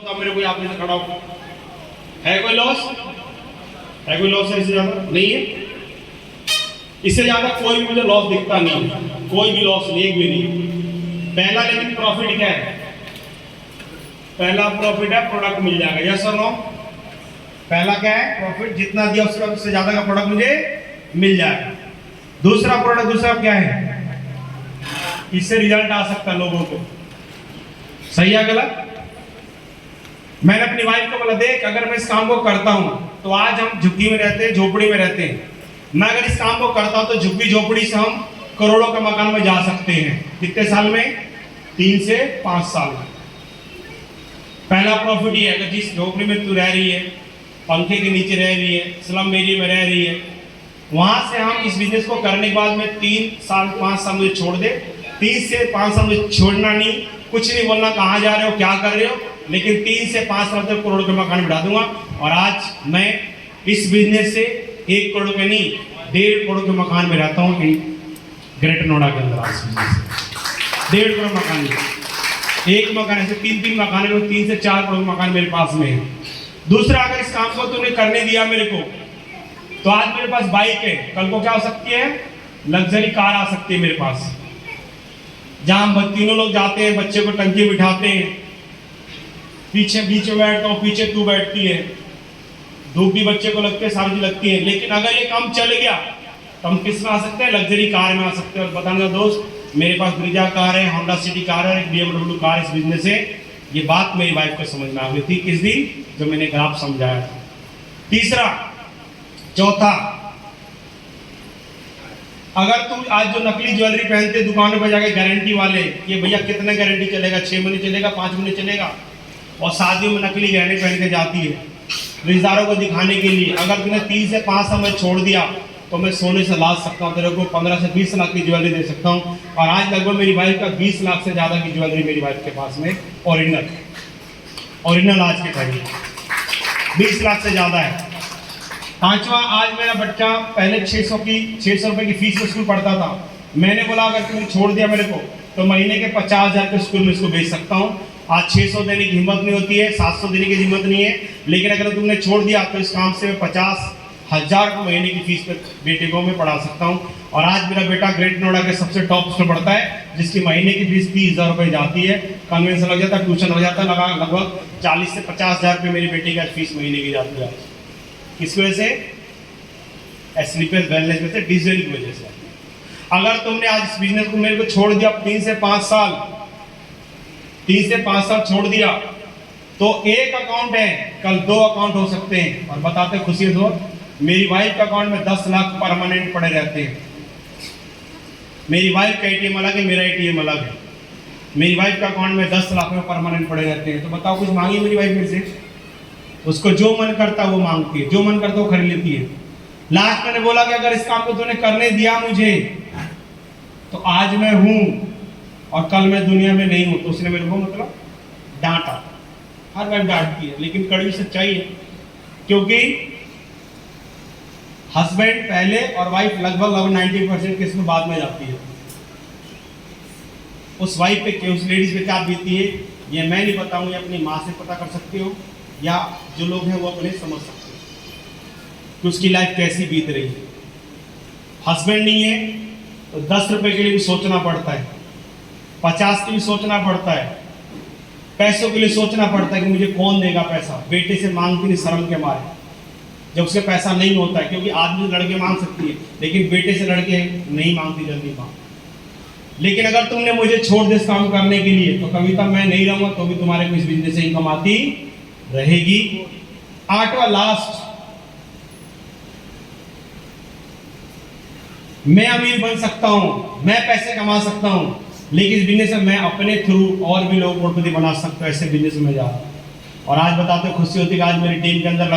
तो मेरे को आपने से खड़ा हो, है कोई लॉस? है कोई लॉस? इससे ज्यादा नहीं है। इससे ज्यादा कोई भी मुझे लॉस दिखता नहीं, कोई भी लॉस नहीं, एक भी नहीं। पहला लेकिन प्रॉफिट क्या है? पहला प्रॉफिट है प्रोडक्ट मिल जाएगा। यस और नो? पहला क्या है? प्रॉफिट, जितना दिया उससे ज्यादा का प्रोडक्ट मुझे मिल जाएगा। दूसरा प्रोडक्ट, दूसरा क्या है? इससे रिजल्ट आ सकता है लोगों को। सही है गलत? मैंने अपनी वाइफ को बोला, देख अगर मैं इस काम को करता हूं तो आज हम झुग्गी में रहते हैं, झोपड़ी में रहते हैं। मैं अगर इस काम को करता हूं तो झुग्गी झोपड़ी से हम करोड़ों के मकान में जा सकते हैं। कितने साल में? 3 से 5 साल में। पहला प्रॉफिट ये है कि जिस झोपड़ी में तू रह रही है, पंखे के नीचे रह रही है, स्लम एरिया में रह रही है, वहां से हम इस बिजनेस को करने के बाद में 3 साल 5 साल मुझे छोड़ दे, 3 से 5 साल मुझे छोड़ना नहीं, कुछ नहीं बोलना कहाँ जा रहे हो, क्या कर रहे हो, लेकिन 3 से 5 साल तक करोड़ के मकान बढ़ा दूंगा। और आज मैं इस बिजनेस से 1 करोड़ के नहीं 1.5 करोड़ के मकान में रहता हूँ ग्रेटर नोएडा के अंदर। आज 1.5 करोड़ मकान में, एक मकान ऐसे 3 मकान है, 3 से 4 करोड़ मकान मेरे पास में है। दूसरा, अगर इस काम को तूने करने दिया मेरे को, तो आज मेरे पास बाइक है, कल को क्या हो सकती है? लग्जरी कार आ सकती है मेरे पास, जहां हम तीनों लोग जाते हैं, बच्चे को टंकी बिठाते हैं, पीछे बीच में बैठता हूँ, पीछे तू बैठती है, धूप भी बच्चे को लगती है, सारी लगती है। लेकिन अगर ये काम चल गया तो हम किस में आ सकते हैं? लग्जरी कार में आ सकते हैं। और बताना दोस्त, मेरे पास ब्रिजा कार है, होंडा सिटी कार है, एक BMW कार इस बिजनेस से। ये बात मेरी वाइफ को समझ में आ गई थी किस दिन, जो मैंने ग्राफ समझाया था। तीसरा, चौथा, अगर तुम आज जो नकली ज्वेलरी पहनते दुकानों पर जाके गारंटी वाले, ये भैया कितने गारंटी चलेगा, 6 महीने चलेगा, 5 महीने चलेगा, और शादियों में नकली गहने पहन के जाती है रिश्तेदारों को दिखाने के लिए। अगर तुमने 3 से 5 साल में छोड़ दिया तो मैं सोने से लाद सकता हूँ, तेरे को 15 से 20 लाख की ज्वेलरी दे सकता हूँ। और आज लगभग मेरी वाइफ का 20 लाख से ज़्यादा की ज्वेलरी मेरी वाइफ के पास में ओरिजिनल आज के टाइम 20 लाख से ज़्यादा है। पांचवा, आज मेरा बच्चा पहले 600 रुपये की फीस में स्कूल पढ़ता था। मैंने बोला अगर तुमने छोड़ दिया मेरे को तो महीने के 50,000 के स्कूल में इसको भेज सकता हूँ। आज 600 देने की हिम्मत नहीं होती है, 700 देने की हिम्मत नहीं है, लेकिन अगर तुमने छोड़ दिया तो इस काम से मैं 50,000 को महीने की फीस पे बेटे को मैं पढ़ा सकता हूँ। और आज मेरा बेटा ग्रेट नोएडा के सबसे टॉप स्कूल पढ़ता है, जिसकी महीने की फीस 30,000 रुपये जाती है, कन्वेंशन लग जाता है, ट्यूशन हो जाता है, लगभग 40 से 50,000 रुपये मेरी बेटी का फीस महीने की जाती है। किस वजह से? स्लीपर वेलनेस में से, डीजल की वजह से। अगर तुमने आज इस बिजनेस को मेरे को छोड़ दिया 3 से 5 साल छोड़ दिया तो एक अकाउंट है, कल 2 अकाउंट हो सकते हैं। और बताते खुशी दो, मेरी वाइफ का अकाउंट में 10 लाख परमानेंट पड़े रहते हैं। मेरी वाइफ का ATM अलग है, मेरा ATM अलग है। मेरी वाइफ का अकाउंट में 10 लाख में परमानेंट पड़े रहते हैं। तो बताओ कुछ मांगी मेरी वाइफ मेरे से? उसको जो मन करता है वो मांगती है, जो मन करता है वो खरीद लेती है। लास्ट मैंने बोला कि अगर इस काम को तूने करने दिया मुझे तो आज मैं हूं और कल मैं दुनिया में नहीं हूं। तो उसने मेरे को मतलब डांटा। हर वाइफ डांटती है, लेकिन कड़वी सच्चाई है, क्योंकि हस्बैंड पहले और वाइफ लगभग 90% केस में बाद में जाती है। उस वाइफ पे, उस लेडीज पे क्या बीती है ये मैं नहीं बताऊंगा, अपनी माँ से पता कर सकते हो, या जो लोग हैं वो अपने समझ सकते हो कि उसकी लाइफ कैसी बीत रही है। हस्बैंड नहीं है तो 10 रुपए के लिए भी सोचना पड़ता है, 50 के लिए सोचना पड़ता है, पैसों के लिए सोचना पड़ता है कि मुझे कौन देगा पैसा। बेटे से मांगती नहीं शर्म के मारे, जब उसके पैसा नहीं होता है, क्योंकि आदमी लड़के मांग सकती है लेकिन बेटे से लड़के नहीं मांगती, जल्दी मांग। लेकिन अगर तुमने मुझे छोड़ दे इस काम करने के लिए तो कविता मैं नहीं रहूंगा, तो भी तुम्हारे को इस बिजनेस से इनकम आती रहेगी। 8वां लास्ट, मैं अमीर बन सकता हूं, मैं पैसे कमा सकता हूं, लेकिन इस बिजनेस में मैं अपने थ्रू और भी लोग करोड़पति बना सकता हूं। ऐसे बिजनेस में जा रहा हूं। और आज बताते खुशी होती है कि आज मेरी टीम के अंदर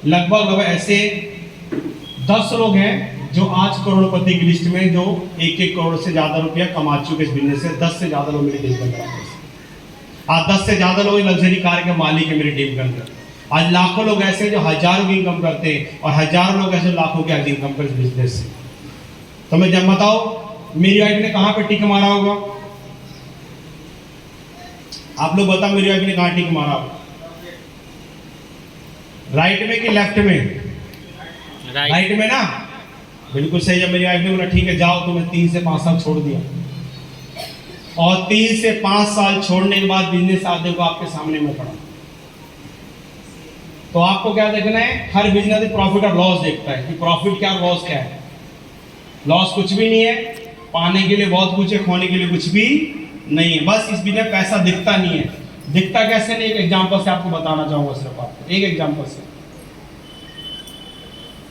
लगभग ऐसे 10 लोग हैं जो आज करोड़पति की लिस्ट में, जो 1-1 करोड़ से ज्यादा रुपया कमा चुके इस बिजनेस से। 10 से ज्यादा लोग मेरी टीम के अंदर आते हैं। आज 10 से ज्यादा लोग लग्जरी कार के मालिक है मेरी टीम के अंदर। आज लाखों लोग ऐसे जो हजारों की इनकम करते हैं, और हजारों लोग ऐसे लाखों की आज इनकम कर इस बिजनेस से। तो मैं जब बताओ मेरी वाइफ ने कहां पे टिक मारा होगा? आप लोग बताओ मेरी वाइफ ने कहाँ टिक मारा? राइट में कि लेफ्ट में? राइट में ना, बिल्कुल सही। जब मेरी वाइफ ने बोला ठीक है जाओ, तो मैं 3 से 5 साल छोड़ दिया, और 3 से 5 साल छोड़ने के बाद बिजनेस आते को आपके सामने में पड़ा। तो आपको क्या देखना है? हर बिजनेस प्रॉफिट और लॉस देखता है कि प्रॉफिट क्या और लॉस क्या है। लॉस कुछ भी नहीं है, पाने के लिए बहुत कुछ है, खोने के लिए कुछ भी नहीं है। बस इस बिजनेस पैसा दिखता नहीं है। दिखता कैसे नहीं? एक एग्जांपल से आपको बताना चाहूंगा, सिर्फ आपको एक एग्जांपल से।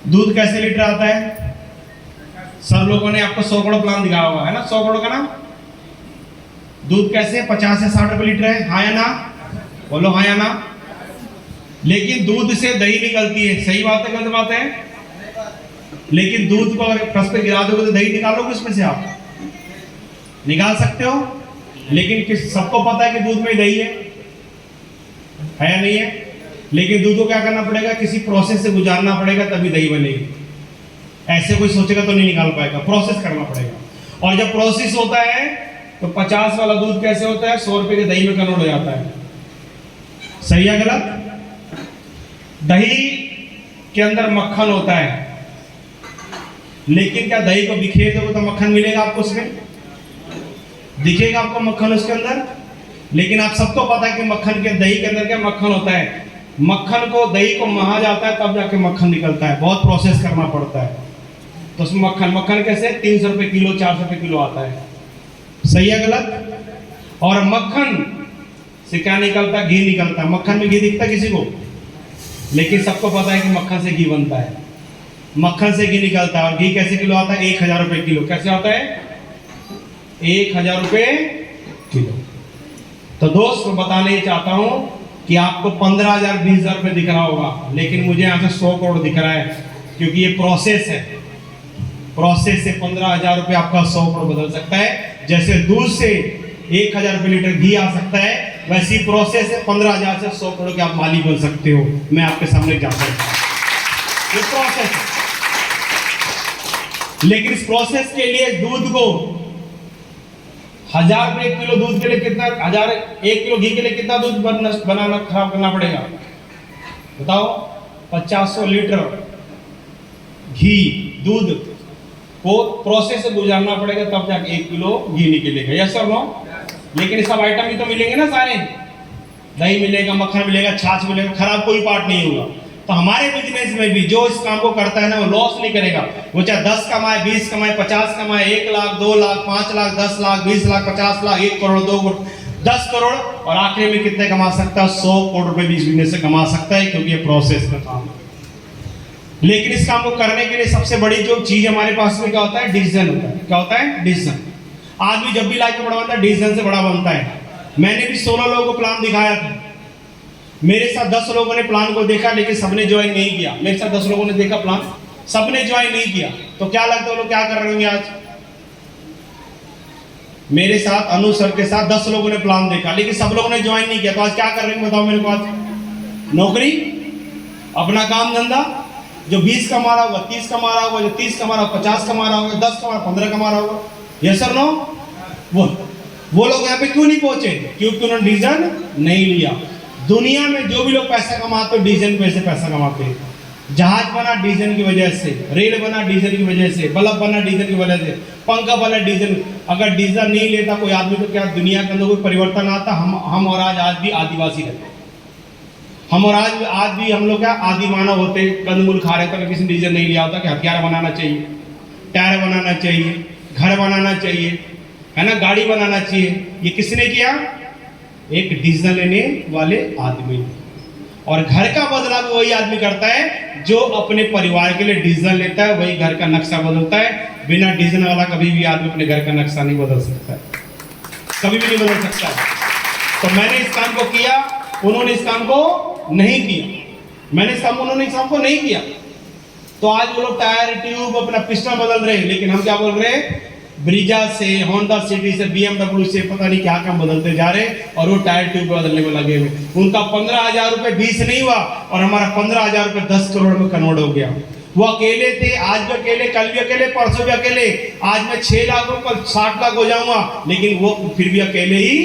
दूध कैसे लीटर आता है? सब लोगों ने आपको 100 करोड़ प्लान दिखाया हुआ है ना, 100 करोड़ का ना। दूध कैसे 50 से 60 रुपए लीटर है, हाँ या ना? बोलो हाँ या ना। लेकिन दूध से दही निकलती है, सही बात है गलत बात है? लेकिन दूध को अगर फर्श पे गिरा दोगे तो दही निकालोगे उसमें से? आप निकाल सकते हो, लेकिन सबको पता है कि दूध में दही है या नहीं है? लेकिन दूध को क्या करना पड़ेगा? किसी प्रोसेस से गुजारना पड़ेगा, तभी दही बनेगी। ऐसे कोई सोचेगा तो नहीं निकाल पाएगा, प्रोसेस करना पड़ेगा। और जब प्रोसेस होता है तो 50 वाला दूध कैसे होता है? 100 रुपए के दही में कन्वर्ट हो जाता है। सही है गलत? दही के अंदर मक्खन होता है, लेकिन क्या दही को बिखेर दोगे तो मक्खन मिलेगा आपको? उसमें दिखेगा आपको मक्खन उसके अंदर? लेकिन आप सबको पता है कि मक्खन के दही के अंदर क्या मक्खन होता है? मक्खन को दही को महा जाता है, तब जाके मक्खन निकलता है। बहुत प्रोसेस करना पड़ता है। तो उसमें मक्खन कैसे 300 रुपए किलो 400 रुपए किलो आता है। सही है गलत? और मक्खन से क्या निकलता है? घी निकलता है। मक्खन में घी दिखता है किसी को? लेकिन सबको पता है कि मक्खन से घी बनता है। मक्खन से घी निकलता है। और घी कैसे किलो आता है? 1000 रुपए किलो। कैसे आता है? 1000 रुपए किलो। तो दोस्त मैं बताना ये चाहता हूं कि आपको 15,000 20,000 रुपए दिख रहा होगा, लेकिन मुझे यहाँ से 100 करोड़ दिख रहा है, क्योंकि ये प्रोसेस है। प्रोसेस से 15,000 रुपए आपका 100 करोड़ बदल सकता है। जैसे दूध से 1000 रुपए लीटर घी आ सकता है, वैसी प्रोसेस है 15,000 से 100 करोड़ के आप मालिक बन सकते हो। मैं आपके सामने एग्जांपल, ये प्रोसेस है। लेकिन इस प्रोसेस के लिए दूध को 1000 रुपए किलो दूध के लिए कितना, 1 किलो घी के लिए कितना दूध बनाना खराब करना पड़ेगा? बताओ। 500 लीटर घी दूध को प्रोसेस से गुजारना पड़ेगा, तब जाके 1 किलो घी निकलेगा। यस और नो? लेकिन सब आइटम भी तो मिलेंगे ना सारे। दही मिलेगा, मक्खन मिलेगा, छाछ मिलेगा, खराब कोई पार्ट नहीं होगा। तो हमारे बिजनेस में भी जो इस काम को करता है ना, वो लॉस नहीं करेगा। वो चाहे 10 कमाए, 20 कमाए, 50 कमाए, 1 लाख, 2 लाख, 5 लाख, 10 लाख, 20 लाख, 50 लाख, 1 करोड़, 2 करोड़, 10 करोड़, और आखिर में कितने कमा सकता है? 100 करोड़ रुपए भी इस बिजनेस से कमा सकता है, क्योंकि ये प्रोसेस का काम है। लेकिन इस काम को करने के लिए सबसे बड़ी जो चीज हमारे पास में क्या होता है? डिसीजन होता है। क्या होता है? डिसीजन। आदमी जब भी लाइफ में बड़ा बनता है, डिसीजन से बड़ा बनता है। मैंने भी 16 लोगों को प्लान दिखाया था। मेरे साथ 10 लोगों ने प्लान को देखा, लेकिन सबने ज्वाइन नहीं किया। मेरे साथ 10 लोगों ने देखा प्लान, सबने ज्वाइन नहीं किया। तो क्या लगता है वो लोग क्या कर रहे होंगे आज? मेरे साथ अनु सर के साथ 10 लोगों ने प्लान देखा, लेकिन सब लोगों ने ज्वाइन नहीं किया। तो आज क्या कर रहे हैं बताओ मेरे को? आज नौकरी, अपना काम धंधा। जो 20 कमा रहा होगा, 30 कमा रहा होगा, जो 30 कमा रहा होगा, 50 कमा रहा होगा, 10 कमा रहा, 15 कमा रहा होगा। Yes sir no? वो लोग यहाँ पे क्यों नहीं पहुंचे? क्योंकि उन्होंने डिसीजन नहीं लिया। दुनिया में जो भी लोग पैसा कमाते हैं, डिसीजन पे से पैसा कमाते हैं। जहाज बना डिसीजन की वजह से, रेल बना डिसीजन की वजह से, बल्ब बना डिसीजन की वजह से, पंखा बना डिसीजन। अगर डिसीजन नहीं लेता कोई आदमी तो क्या दुनिया के अंदर कोई परिवर्तन आता? हम और आज भी आदिवासी रहते। हम और आज भी हम लोग क्या आदि मानव होते, कंदमूल खा रहे थे। अगर किसी ने डिसीजन नहीं लिया होता कि हथियार बनाना चाहिए, टायर बनाना चाहिए, घर बनाना चाहिए, है ना, गाड़ी बनाना चाहिए, ये किसने किया? एक डिसीजन लेने वाले आदमी। और घर का बदलाव वही आदमी करता है जो अपने परिवार के लिए डिसीजन लेता है, वही घर का नक्शा बदलता है। बिना डिसीजन वाला कभी भी आदमी अपने घर का नक्शा नहीं बदल सकता है, कभी भी नहीं बदल सकता है। तो मैंने इस काम को किया, उन्होंने इस काम को नहीं किया। मैंने इस काम, उन्होंने इस काम को नहीं किया। तो आज वो लोग टायर, ट्यूब, अपना पिस्टन बदल रहे हैं, लेकिन हम क्या बोल रहे हैं? ब्रिजा से, होंडा सिटी से, BMW से, पता नहीं क्या काम बदलते जा रहे, और वो टायर ट्यूब बदलने में लगे हुए। उनका 15,000 रुपए 20 नहीं हुआ, और हमारा 15,000 रुपए 10 करोड़ में कन्वर्ट हो गया। वो अकेले थे, आज भी अकेले, कल भी अकेले, परसों भी अकेले। आज मैं 6 लाख पर 60 लाख हो जाऊंगा, लेकिन वो फिर भी अकेले ही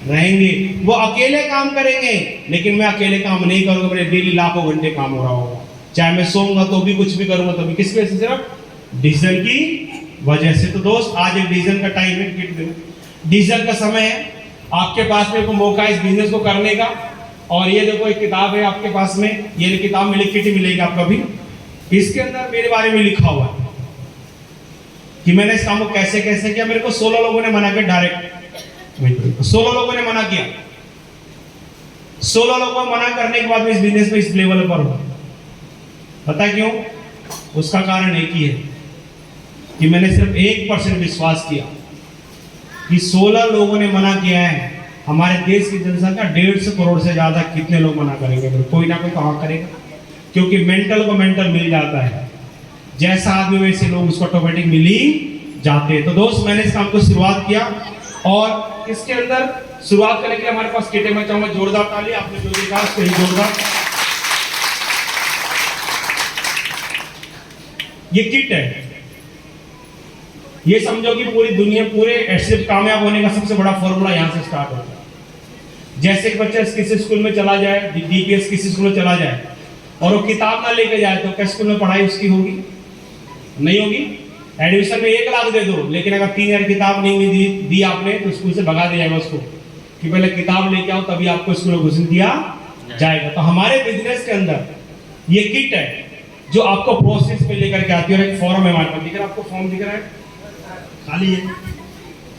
रहेंगे। वो अकेले काम करेंगे, लेकिन मैं अकेले काम नहीं करूंगा, मेरे डेली लाखों घंटे काम हो रहा होगा। चाहे मैं सोऊंगा तो भी, कुछ भी करूंगा तो भी, किस वजह से? सिर्फ डीजल की वजह से। तो दोस्त, आज एक डीजल का टाइम है, किट दे, डीजल का समय है। आपके पास में को मौका है इस बिजनेस को करने का। और ये देखो एक किताब है आपके पास में, ये किताब मिली, किट मिलेगी आपको भी। इसके अंदर मेरे बारे में लिखा हुआ है कि मैंने इस काम को कैसे कैसे किया। मेरे को 16 लोगों ने मना किया डायरेक्ट, 16 लोगों ने मना किया। 16 लोगों को मना करने के बाद में इस बिजनेस में इस लेवल पर हूं। पता क्यों? उसका कारण एक ही है कि मैंने सिर्फ 1% विश्वास किया कि 16 लोगों ने मना किया है। हमारे देश की जनसंख्या 150 करोड़ से ज्यादा, कितने लोग मना करेंगे? तो कोई ना कोई तो हाँ करेगा, क्योंकि मेंटल को मेंटल मिल जाता है। जैसा आदमी वैसे लोग उसको ऑटोमेटिक मिल ही जाते हैं। तो दोस्त, मैंने इस काम को शुरुआत किया और इसके अंदर शुरुआत करने के लिए हमारे पास किट है। मैं चाहूंगा जोरदार ताली, आपने जो देखा उसको ही जोरदार। ये किट है, ये समझो कि पूरी दुनिया, पूरे एचसीएफ कामयाब होने का सबसे बड़ा फॉर्मूला यहां से स्टार्ट होता है। जैसे एक बच्चा किसी स्कूल में चला जाए, डीपीएस किसी स्कूल में चला जाए और वो किताब ना लेके जाए तो क्या स्कूल में पढ़ाई उसकी होगी? नहीं होगी। एडमिशन में 1 लाख दे दो, लेकिन अगर 3000 किताब नहीं दी आपने तो स्कूल से भगा दिया जाएगा उसको कि पहले किताब लेके आओ तभी आपको स्कूल में घुसने दिया जाएगा। तो हमारे बिजनेस के अंदर ये किट है जो आपको प्रोसेस पे लेकर के आती है। और एक फॉर्म है हमारे पास, दिख रहा है आपको? फॉर्म दिख रहा है खाली है,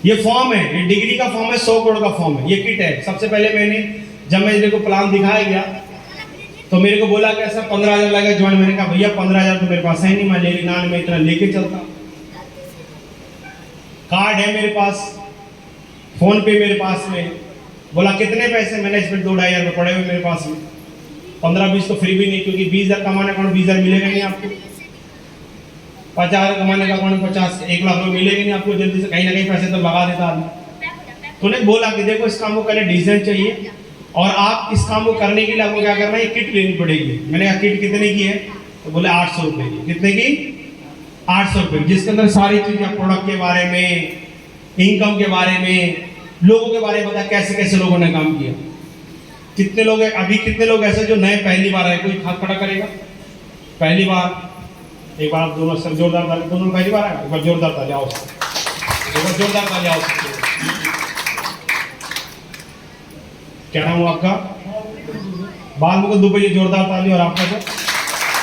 ये फॉर्म है, ये डिग्री का फॉर्म है, 100 करोड़ का फॉर्म है। ये किट है। सबसे पहले मैंने, जब मैं मेरे को प्लान दिखाया गया तो मेरे को बोला कि ऐसा 15,000 लगेगा ज्वाइन। मैंने कहा भैया 15,000 तो मेरे पास है नहीं, मैं ले ना मैं इतना लेके चलता। कार्ड है मेरे पास, फोन पे मेरे पास में। बोला कितने पैसे? मैंने इसमें 2-2.5 रुपये पड़े हुए मेरे पास में। 15-20 तो फ्री भी नहीं, क्योंकि 20,000 कमाने का 20,000 मिलेगा नहीं आपको। 50,000 कमाने का 50, 1 लाख रुपये मिलेंगे नहीं आपको। जल्दी से कहीं ना कहीं पैसे तो लगा देता आदमी। तो उन्हें बोला कि देखो इस काम को पहले डिजाइन चाहिए और आप इस काम को करने के लिए आपको क्या करना है, ये किट लेनी पड़ेगी। मैंने कहा किट कितने की है? तो बोले 800 रुपये की। कितने की? 800 रुपये, जिसके अंदर सारी चीजें, प्रोडक्ट के बारे में, इनकम के बारे में, लोगों के बारे में बता, कैसे कैसे लोगों ने काम किया। कितने लोग हैं अभी, कितने लोग ऐसे जो नए पहली बार आए? कोई हाथ खड़ा करेगा? पहली बार? एक बार आप दोनों सर जोरदार ताली, दोनों पहली बार आए? एक बार जोरदार ताली आओ, एक बार जोरदार ताली आओ। क्या नाम हुआ आपका? बाल मुकुंद दुबे, जोरदार ताली। और आपका सर?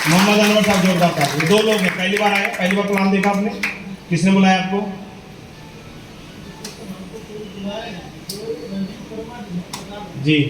मोहम्मद अनवर साहब, जोरदार ताली। 2 लोग हैं, पहली बार आए, पहली बार प्लान देखा आपने? किसने बुलाया आपको?